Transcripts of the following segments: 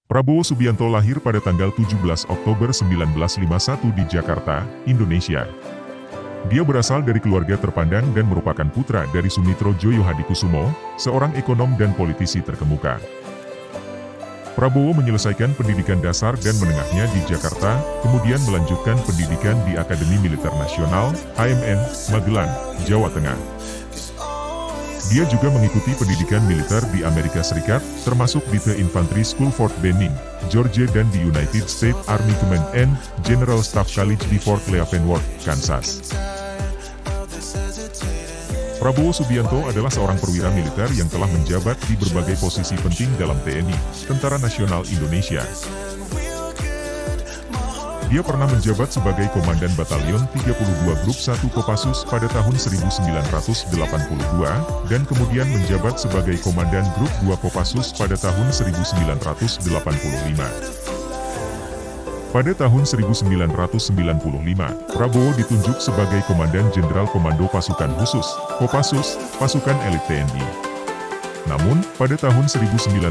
Prabowo Subianto lahir pada tanggal 17 Oktober 1951 di Jakarta, Indonesia. Dia berasal dari keluarga terpandang dan merupakan putra dari Sumitro Joyo Hadikusumo, seorang ekonom dan politisi terkemuka. Prabowo menyelesaikan pendidikan dasar dan menengahnya di Jakarta, kemudian melanjutkan pendidikan di Akademi Militer Nasional, AMN, Magelang, Jawa Tengah. Dia juga mengikuti pendidikan militer di Amerika Serikat, termasuk di The Infantry School Fort Benning, Georgia dan di United States Army Command and General Staff College di Fort Leavenworth, Kansas. Prabowo Subianto adalah seorang perwira militer yang telah menjabat di berbagai posisi penting dalam TNI, Tentara Nasional Indonesia. Dia pernah menjabat sebagai Komandan Batalion 32 Grup 1 Kopassus pada tahun 1982, dan kemudian menjabat sebagai Komandan Grup 2 Kopassus pada tahun 1985. Pada tahun 1995, Prabowo ditunjuk sebagai Komandan Jenderal Komando Pasukan Khusus, Kopassus, pasukan elit TNI. Namun, pada tahun 1998,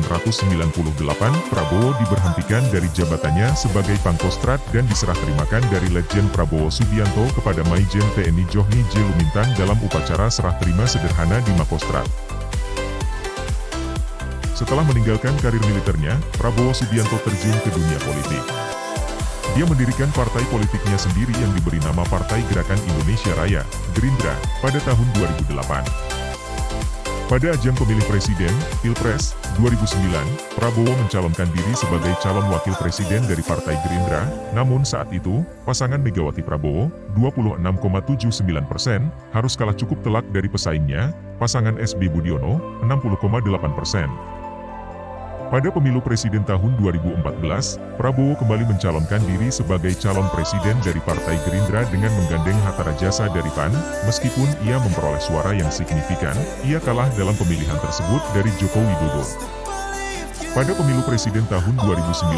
Prabowo diberhentikan dari jabatannya sebagai Pangkostrat dan diserah terimakan dari Letjen Prabowo Subianto kepada Maijen TNI Johni J. Lumintang dalam upacara serah terima sederhana di Makostrat. Setelah meninggalkan karir militernya, Prabowo Subianto terjun ke dunia politik. Dia mendirikan partai politiknya sendiri yang diberi nama Partai Gerakan Indonesia Raya, Gerindra, pada tahun 2008. Pada ajang pemilih presiden, Pilpres, 2009, Prabowo mencalonkan diri sebagai calon wakil presiden dari Partai Gerindra, namun saat itu, pasangan Megawati Prabowo, 26,79%, harus kalah cukup telak dari pesaingnya, pasangan SB Budiono, 60,8%. Pada pemilu presiden tahun 2014, Prabowo kembali mencalonkan diri sebagai calon presiden dari Partai Gerindra dengan menggandeng Hatta Rajasa dari PAN, meskipun ia memperoleh suara yang signifikan, ia kalah dalam pemilihan tersebut dari Joko Widodo. Pada pemilu presiden tahun 2019,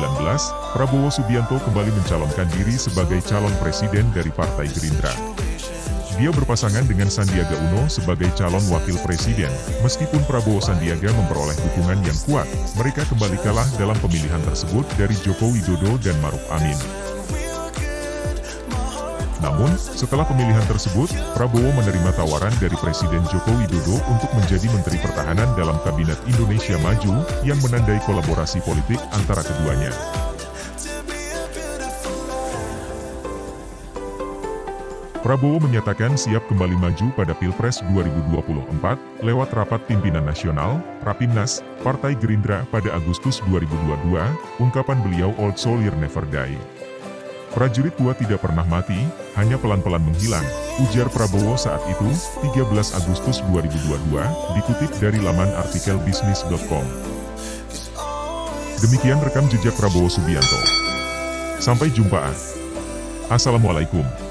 Prabowo Subianto kembali mencalonkan diri sebagai calon presiden dari Partai Gerindra. Dia berpasangan dengan Sandiaga Uno sebagai calon wakil presiden. Meskipun Prabowo Sandiaga memperoleh dukungan yang kuat, mereka kembali kalah dalam pemilihan tersebut dari Joko Widodo dan Maruf Amin. Namun, setelah pemilihan tersebut, Prabowo menerima tawaran dari Presiden Joko Widodo untuk menjadi Menteri Pertahanan dalam Kabinet Indonesia Maju, yang menandai kolaborasi politik antara keduanya. Prabowo menyatakan siap kembali maju pada Pilpres 2024 lewat rapat pimpinan nasional, Rapimnas, Partai Gerindra pada Agustus 2022, ungkapan beliau "Old soldier never die". Prajurit tua tidak pernah mati, hanya pelan-pelan menghilang, ujar Prabowo saat itu, 13 Agustus 2022, dikutip dari laman artikel bisnis.com. Demikian rekam jejak Prabowo Subianto. Sampai jumpa. Assalamualaikum.